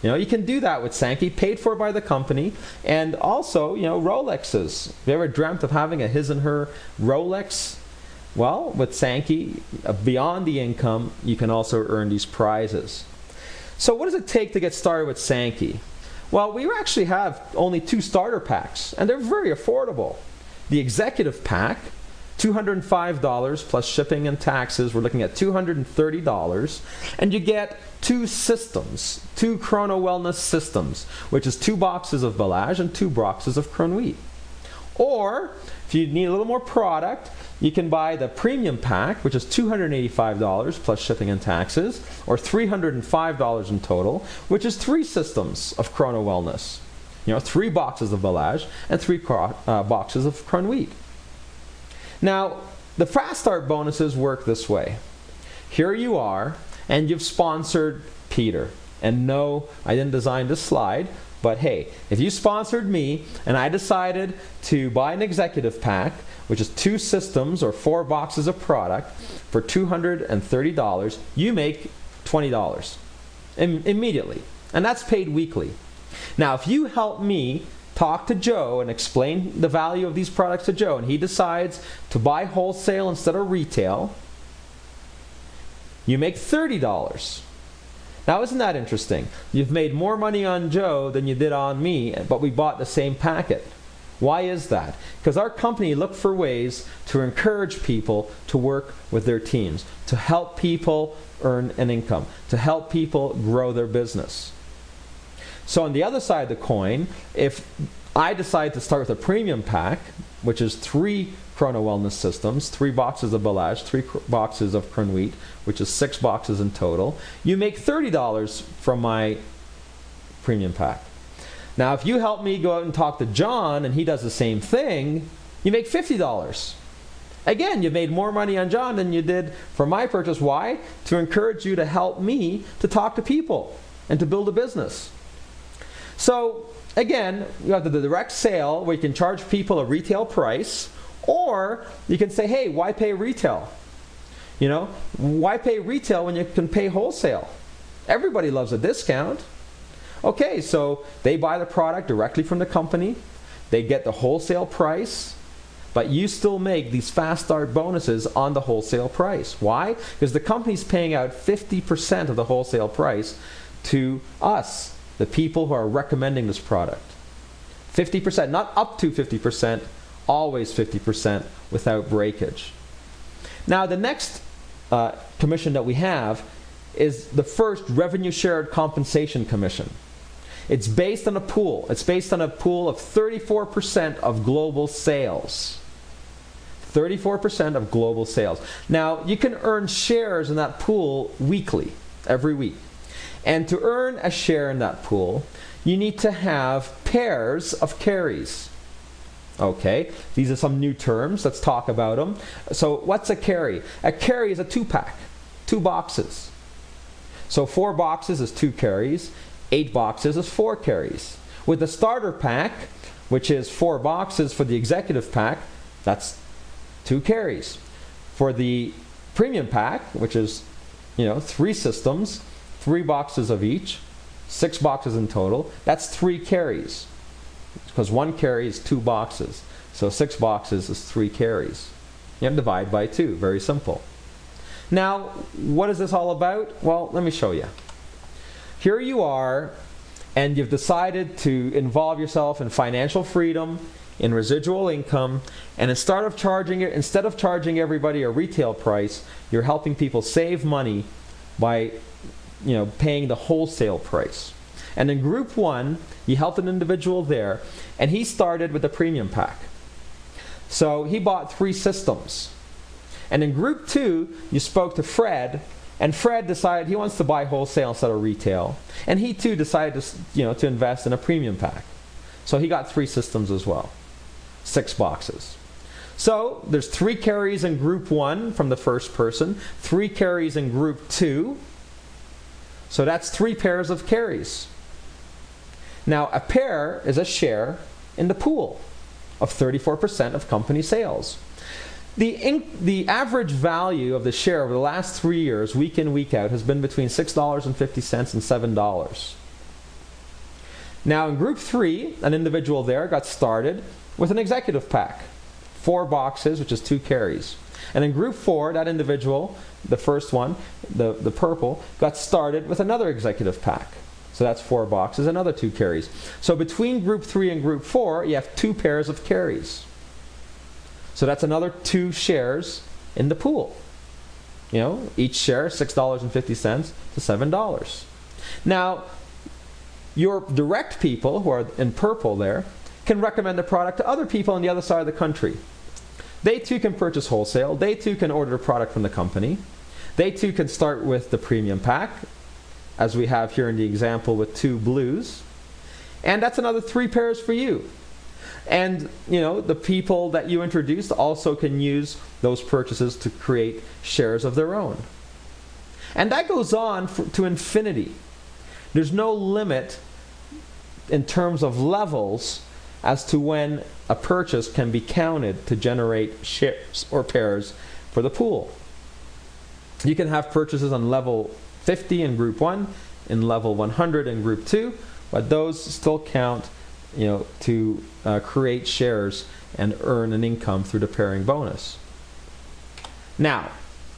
You can do that with Sanki, paid for by the company. And also, Rolexes. Have you ever dreamt of having a his and her Rolex? Well, with Sanki, beyond the income, you can also earn these prizes. So what does it take to get started with Sanki? Well, we actually have only 2 starter packs, and they're very affordable. The executive pack, $205 plus shipping and taxes. We're looking at $230, and you get 2 systems, 2 Chrono Wellness systems, which is 2 boxes of Village and 2 boxes of Cronuit. Or if you need a little more product, you can buy the premium pack, which is $285 plus shipping and taxes, or $305 in total, which is 3 systems of Chrono Wellness. 3 boxes of Village and 3 boxes of Cronuit. Now, the Fast Start bonuses work this way. Here you are, and you've sponsored Peter. And no, I didn't design this slide, but hey, if you sponsored me and I decided to buy an executive pack, which is 2 systems or 4 boxes of product for $230, you make $20 immediately. And that's paid weekly. Now, if you help me talk to Joe and explain the value of these products to Joe, and he decides to buy wholesale instead of retail, you make $30. Now, isn't that interesting? You've made more money on Joe than you did on me, but we bought the same packet. Why is that? Because our company looked for ways to encourage people to work with their teams, to help people earn an income, to help people grow their business. So on the other side of the coin, if I decide to start with a premium pack, which is 3 Chrono Wellness Systems, 3 boxes of Belage, 3 boxes of Chrono Wheat, which is 6 boxes in total, you make $30 from my premium pack. Now, if you help me go out and talk to John and he does the same thing, you make $50. Again, you made more money on John than you did for my purchase. Why? To encourage you to help me to talk to people and to build a business. So, again, you have the direct sale where you can charge people a retail price, or you can say, hey, why pay retail? You know, why pay retail when you can pay wholesale? Everybody loves a discount. Okay, so they buy the product directly from the company, they get the wholesale price, but you still make these fast start bonuses on the wholesale price. Why? Because the company's paying out 50% of the wholesale price to us, the people who are recommending this product. 50%, not up to 50%, always 50% without breakage. Now the next commission that we have is the first revenue shared compensation commission. It's based on a pool. It's based on a pool of 34% of global sales. 34% of global sales. Now, you can earn shares in that pool weekly, every week. And to earn a share in that pool, you need to have pairs of carries. Okay, these are some new terms. Let's talk about them. So what's a carry? A carry is a 2-pack, 2 boxes. So 4 boxes is 2 carries. 8 boxes is 4 carries. With the starter pack, which is 4 boxes for the executive pack, that's 2 carries. For the premium pack, which is 3 systems, 3 boxes of each, 6 boxes in total, that's 3 carries. Because 1 carry is 2 boxes. So 6 boxes is 3 carries. You have to divide by 2, very simple. Now, what is this all about? Well, let me show you. Here you are, and you've decided to involve yourself in financial freedom, in residual income, and instead of charging everybody a retail price, you're helping people save money by paying the wholesale price. And in group 1, you helped an individual there, and he started with a premium pack. So he bought 3 systems. And in group 2, you spoke to Fred, and Fred decided he wants to buy wholesale instead of retail. And he too decided to invest in a premium pack. So he got 3 systems as well. 6 boxes. So there's 3 carries in group 1 from the first person, 3 carries in group 2. So that's 3 pairs of carries. Now a pair is a share in the pool of 34% of company sales. The average value of the share over the last 3 years, week in, week out, has been between $6.50 and $7. Now in group 3, an individual there got started with an executive pack. 4 boxes, which is 2 carries. And in group 4, that individual, the first one, the purple, got started with another executive pack. So that's 4 boxes, another 2 carries. So between group 3 and group 4, you have 2 pairs of carries. So that's another 2 shares in the pool. Each share $6.50 to $7. Now, your direct people who are in purple there can recommend the product to other people on the other side of the country. They too can purchase wholesale. They too can order a product from the company. They too can start with the premium pack, as we have here in the example with 2 blues. And that's another 3 pairs for you. And the people that you introduced also can use those purchases to create shares of their own. And that goes on to infinity. There's no limit in terms of levels as to when a purchase can be counted to generate shares or pairs for the pool. You can have purchases on level 50 in group 1, in level 100 in group 2, but those still count to create shares and earn an income through the pairing bonus. Now,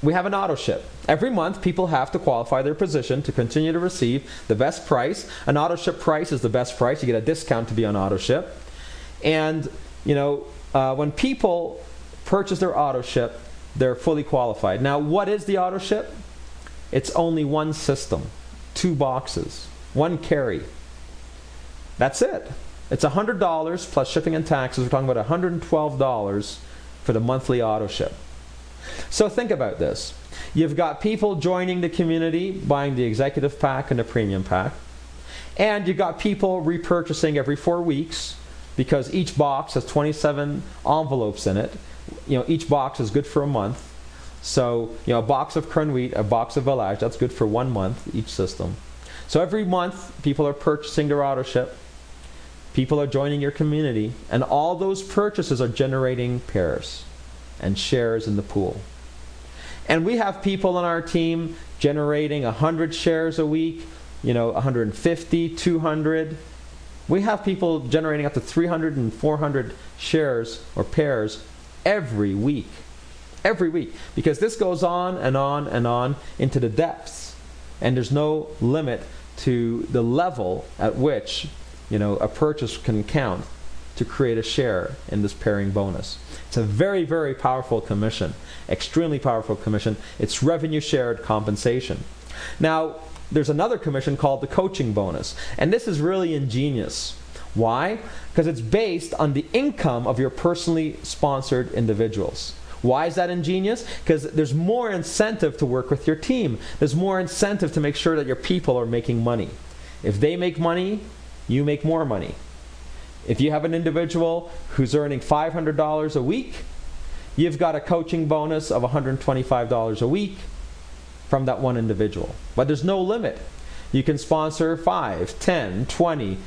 we have an auto ship. Every month, people have to qualify their position to continue to receive the best price. An auto ship price is the best price. You get a discount to be on auto ship. And when people purchase their auto ship, they're fully qualified. Now, what is the auto ship? It's only one system, 2 boxes, 1 carry. That's it. It's $100 plus shipping and taxes. We're talking about $112 for the monthly auto ship. So think about this. You've got people joining the community, buying the executive pack and the premium pack. And you've got people repurchasing every 4 weeks, because each box has 27 envelopes in it. Each box is good for a month. So, a box of Crown wheat, a box of village, that's good for 1 month, each system. So every month, people are purchasing their auto ship. People are joining your community. And all those purchases are generating pairs and shares in the pool. And we have people on our team generating 100 shares a week, 150, 200. We have people generating up to 300 and 400 shares or pairs every week. Every week. Because this goes on and on and on into the depths. And there's no limit to the level at which, a purchase can count to create a share in this pairing bonus. It's a very, very powerful commission. Extremely powerful commission. It's revenue shared compensation. Now, there's another commission called the coaching bonus. And this is really ingenious. Why? Because it's based on the income of your personally sponsored individuals. Why is that ingenious? Because there's more incentive to work with your team. There's more incentive to make sure that your people are making money. If they make money, you make more money. If you have an individual who's earning $500 a week, you've got a coaching bonus of $125 a week from that one individual. But there's no limit. You can sponsor 5, 10, 20,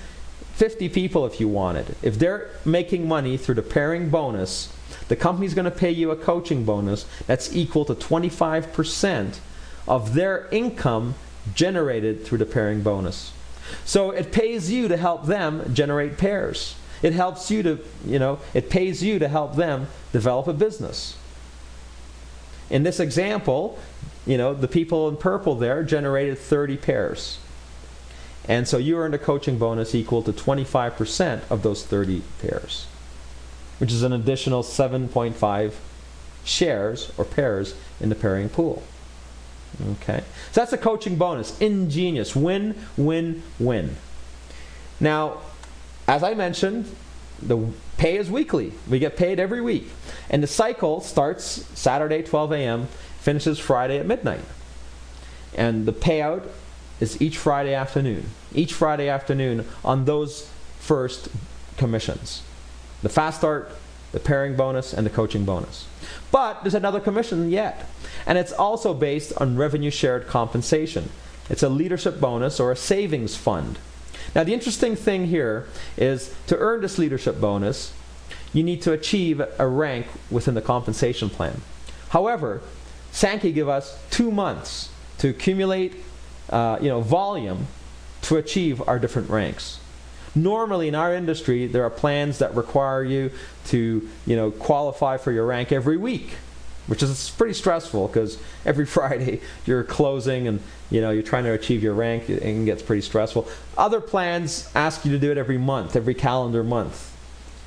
50 people if you wanted. If they're making money through the pairing bonus, the company's going to pay you a coaching bonus that's equal to 25% of their income generated through the pairing bonus. So it pays you to help them generate pairs. It helps you to, it pays you to help them develop a business. In this example, the people in purple there generated 30 pairs. And so you earned a coaching bonus equal to 25% of those 30 pairs, which is an additional 7.5 shares or pairs in the pairing pool. Okay, so that's a coaching bonus. Ingenious. Win, win, win. Now, as I mentioned, the pay is weekly. We get paid every week. And the cycle starts Saturday, 12 a.m., finishes Friday at midnight. And the payout is each Friday afternoon. Each Friday afternoon on those first commissions. The fast start, the pairing bonus, and the coaching bonus. But there's another commission yet. And it's also based on revenue shared compensation. It's a leadership bonus or a savings fund. Now the interesting thing here is to earn this leadership bonus, you need to achieve a rank within the compensation plan. However, Sanki give us 2 months to accumulate volume to achieve our different ranks. Normally in our industry, there are plans that require you to qualify for your rank every week, which is pretty stressful because every Friday you're closing and you're trying to achieve your rank, and it gets pretty stressful. Other plans ask you to do it every month, every calendar month.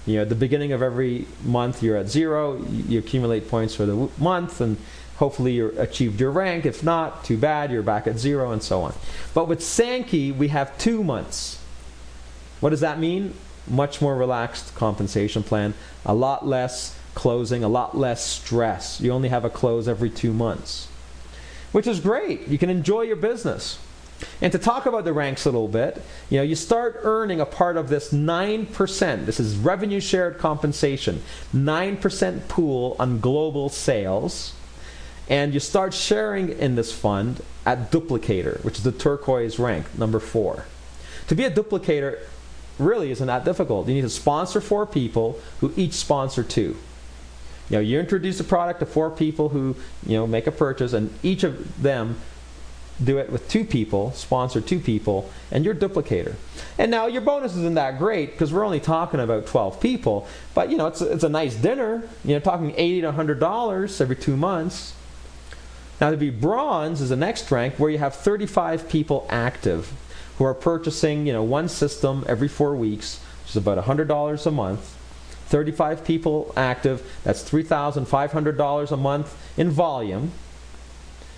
At the beginning of every month you're at 0, you accumulate points for the month, and hopefully you achieved your rank. If not, too bad, you're back at 0, and so on. But with Sanki, we have 2 months. What does that mean? Much more relaxed compensation plan, a lot less closing, a lot less stress. You only have a close every 2 months, which is great. You can enjoy your business. And to talk about the ranks a little bit, you start earning a part of this 9%. This is revenue shared compensation, 9% pool on global sales. And you start sharing in this fund at duplicator, which is the turquoise rank, number 4. To be a duplicator really isn't that difficult. You need to sponsor 4 people who each sponsor 2. You introduce a product to 4 people who make a purchase, and each of them do it with 2 people, sponsor 2 people, and you're a duplicator. And now your bonus isn't that great because we're only talking about 12 people, but it's a nice dinner. Talking $80 to $100 every 2 months. Now to be bronze is the next rank where you have 35 people active who are purchasing one system every 4 weeks, which is about $100 a month. 35 people active. That's $3,500 a month in volume.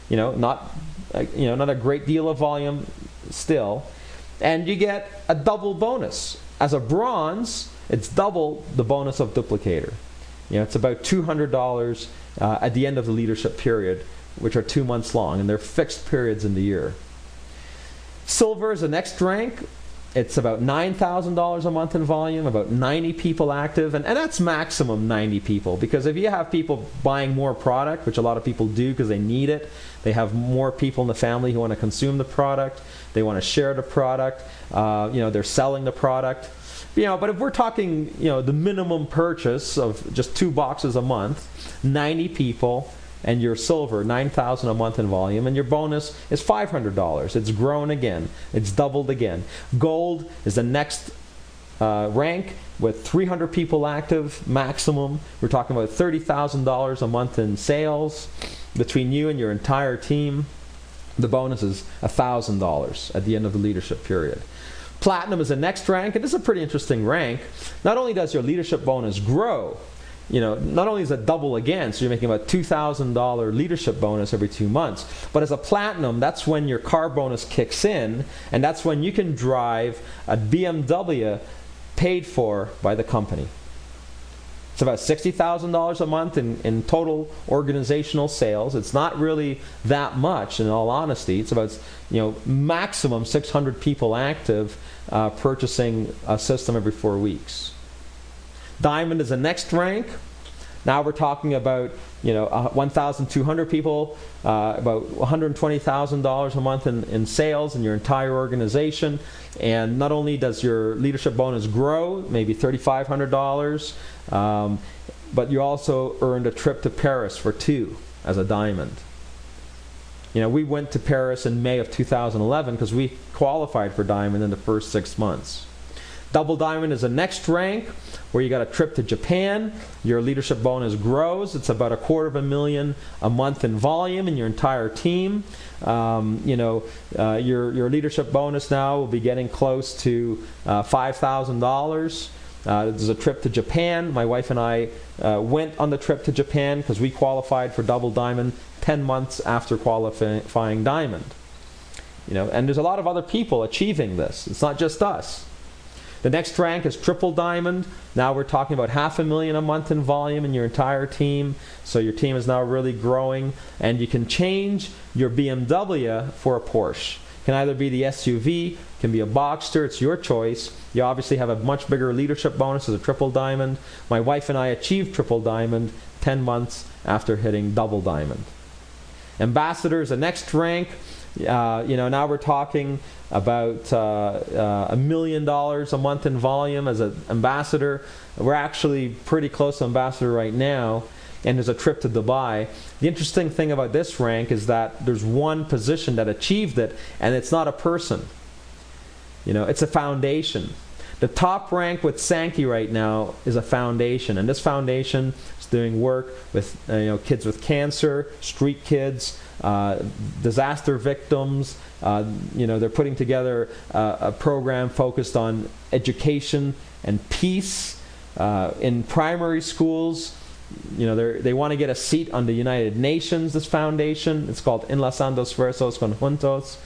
Not a great deal of volume still. And you get a double bonus. As a bronze, it's double the bonus of duplicator. It's about $200 at the end of the leadership period, which are 2 months long, and they're fixed periods in the year. Silver is the next rank. It's about $9,000 a month in volume, about 90 people active, and that's maximum 90 people, because if you have people buying more product, which a lot of people do because they need it, they have more people in the family who want to consume the product, they want to share the product, they're selling the product. But if we're talking, the minimum purchase of just 2 boxes a month, 90 people, and your silver, $9,000 a month in volume, and your bonus is $500. It's grown again. It's doubled again. Gold is the next rank with 300 people active maximum. We're talking about $30,000 a month in sales between you and your entire team. The bonus is $1,000 at the end of the leadership period. Platinum is the next rank, and this is a pretty interesting rank. Not only does your leadership bonus grow, not only is it double again, so you're making about $2,000 leadership bonus every 2 months, but as a platinum, that's when your car bonus kicks in, and that's when you can drive a BMW paid for by the company. It's about $60,000 a month in total organizational sales. It's not really that much, in all honesty. It's about maximum 600 people active purchasing a system every 4 weeks. Diamond is the next rank. Now we're talking about 1,200 people, about $120,000 a month in sales in your entire organization. And not only does your leadership bonus grow, maybe $3,500, but you also earned a trip to Paris for 2 as a diamond. We went to Paris in May of 2011 because we qualified for diamond in the first 6 months. Double diamond is the next rank, where you got a trip to Japan. Your leadership bonus grows. It's about $250,000 a month in volume in your entire team. Your leadership bonus now will be getting close to $5,000. There's a trip to Japan. My wife and I went on the trip to Japan because we qualified for double diamond 10 months after qualifying diamond. And there's a lot of other people achieving this. It's not just us. The next rank is triple diamond. Now we're talking about $500,000 a month in volume in your entire team. So your team is now really growing, and you can change your BMW for a Porsche. It can either be the SUV, can be a Boxster. It's your choice. You obviously have a much bigger leadership bonus as a triple diamond. My wife and I achieved triple diamond 10 months after hitting double diamond. Ambassador is the next rank. Now we're talking about $1 million a month in volume as an ambassador. We're actually pretty close to ambassador right now, and there's a trip to Dubai. The interesting thing about this rank is that there's one position that achieved it, and it's not a person. It's a foundation. The top rank with Sanki right now is a foundation, and this foundation is doing work with kids with cancer, street kids, disaster victims. They're putting together a program focused on education and peace in primary schools. They want to get a seat on the United Nations, this foundation. It's called Enlazando Esfuerzos Conjuntos.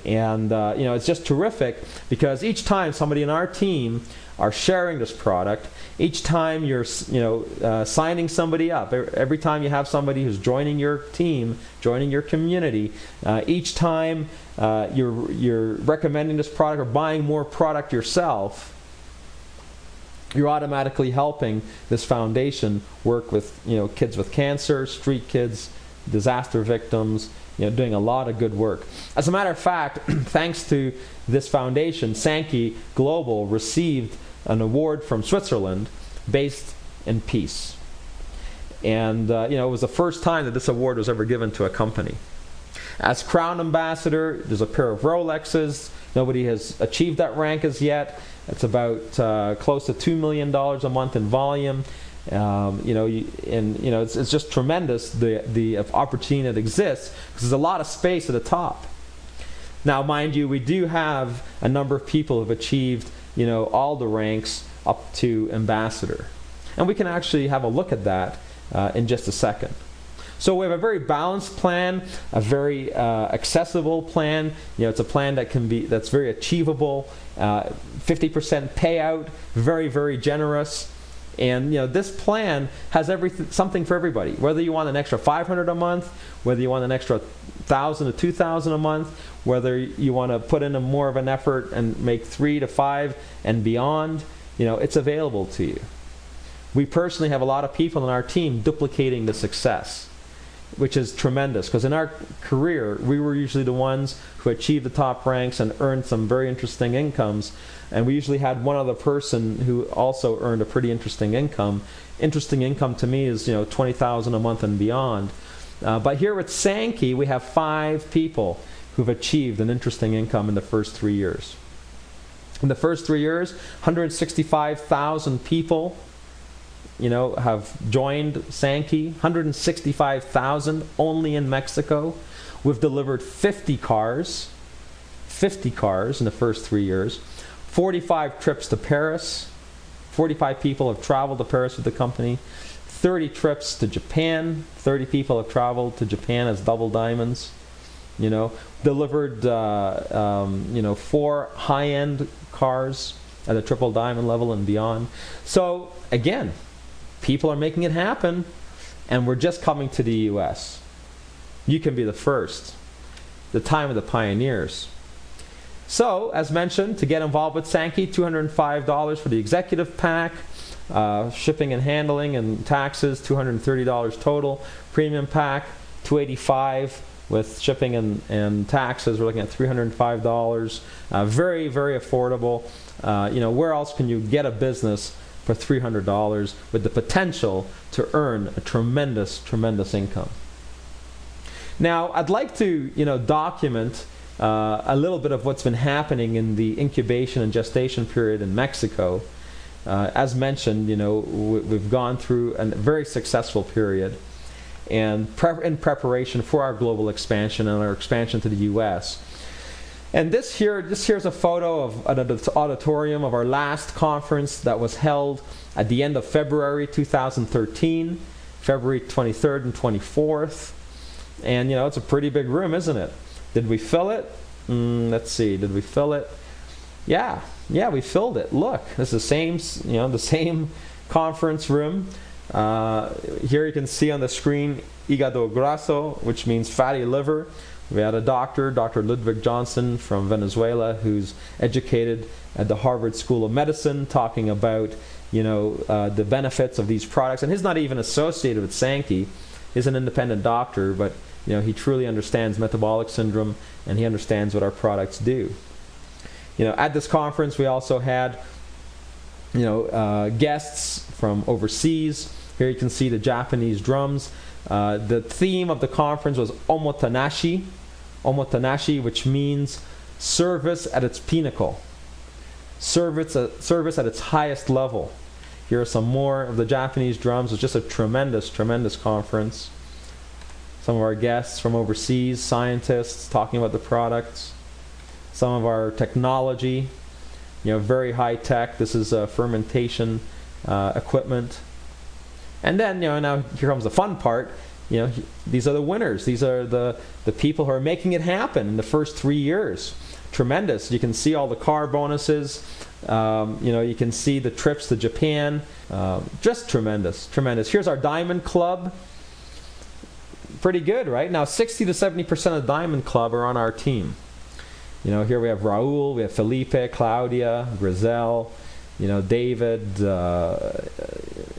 And it's just terrific, because each time somebody in our team are sharing this product, each time you're signing somebody up, every time you have somebody who's joining your team, joining your community, each time you're recommending this product or buying more product yourself, you're automatically helping this foundation work with kids with cancer, street kids, disaster victims, doing a lot of good work. As a matter of fact, thanks to this foundation, Sanki Global received an award from Switzerland based in peace. And it was the first time that this award was ever given to a company. As Crown Ambassador, there's a pair of Rolexes. Nobody has achieved that rank as yet. It's about close to $2 million a month in volume. It's just tremendous the opportunity that exists, because there's a lot of space at the top. Now, mind you, we do have a number of people who have achieved all the ranks up to ambassador. And we can actually have a look at that in just a second. So we have a very balanced plan, a very accessible plan. It's a plan that's very achievable, 50% payout, very, very generous. And this plan has something for everybody. Whether you want an extra $500 a month, whether you want an extra $1,000 to $2,000 a month, whether you want to put in more of an effort and make 3 to 5 and beyond, it's available to you. We personally have a lot of people in our team duplicating the success, which is tremendous, because in our career we were usually the ones who achieved the top ranks and earned some very interesting incomes, and we usually had one other person who also earned a pretty interesting income. Interesting income to me is $20,000 a month and beyond. But here at Sanki we have 5 people who've achieved an interesting income in the first 3 years. In the first 3 years, 165,000 people have joined Sanki, 165,000 only in Mexico. We've delivered 50 cars in the first 3 years, 45 trips to Paris, 45 people have traveled to Paris with the company, 30 trips to Japan, 30 people have traveled to Japan as double diamonds, delivered 4 high-end cars at a triple diamond level and beyond. So again, people are making it happen, and we're just coming to the US. You can be the first. The time of the pioneers. So, as mentioned, to get involved with Sanki, $205 for the executive pack, shipping and handling and taxes, $230 total. Premium pack, $285 with shipping and taxes. We're looking at $305. Very, very affordable. Where else can you get a business for $300 with the potential to earn a tremendous, tremendous income? Now, I'd like to, document a little bit of what's been happening in the incubation and gestation period in Mexico. As mentioned, we've gone through a very successful period, and in preparation for our global expansion and our expansion to the U.S. And this here's a photo of an auditorium of our last conference that was held at the end of February 2013, February 23rd and 24th. And it's a pretty big room, isn't it? Did we fill it? Let's see. Did we fill it? Yeah, we filled it. Look, this is the same conference room. Here you can see on the screen hígado graso, which means fatty liver. We had a doctor, Dr. Ludwig Johnson from Venezuela, who's educated at the Harvard School of Medicine, talking about the benefits of these products. And he's not even associated with Sanki. He's an independent doctor, but he truly understands metabolic syndrome, and he understands what our products do. At this conference, we also had guests from overseas. Here you can see the Japanese drums. The theme of the conference was Omotanashi, which means service at its pinnacle, service at its highest level. Here are some more of the Japanese drums. It was just a tremendous, tremendous conference. Some of our guests from overseas, scientists talking about the products. Some of our technology, very high tech. This is fermentation equipment. And then, now here comes the fun part. These are the winners. These are the people who are making it happen in the first 3 years. Tremendous. You can see all the car bonuses. You can see the trips to Japan. Just tremendous, tremendous. Here's our Diamond Club. Pretty good, right? Now, 60 to 70% of the Diamond Club are on our team. Here we have Raul, we have Felipe, Claudia, Grizel, David,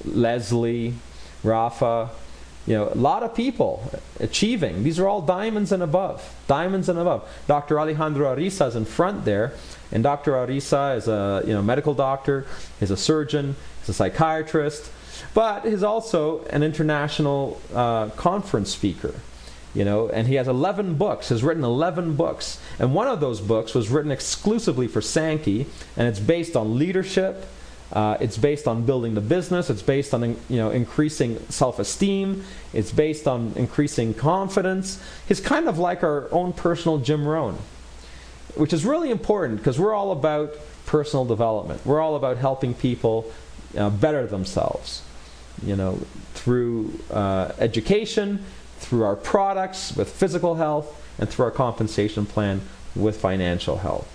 Leslie, Rafa. A lot of people achieving. These are all diamonds and above. Diamonds and above. Dr. Alejandro Ariza is in front there, and Dr. Ariza is a medical doctor. He's a surgeon. He's a psychiatrist, but he's also an international conference speaker. And he has 11 books. He's written 11 books, and one of those books was written exclusively for Sanki, and it's based on leadership. It's based on building the business. It's based on increasing self-esteem. It's based on increasing confidence. He's kind of like our own personal Jim Rohn, which is really important because we're all about personal development. We're all about helping people better themselves, through education, through our products with physical health, and through our compensation plan with financial health.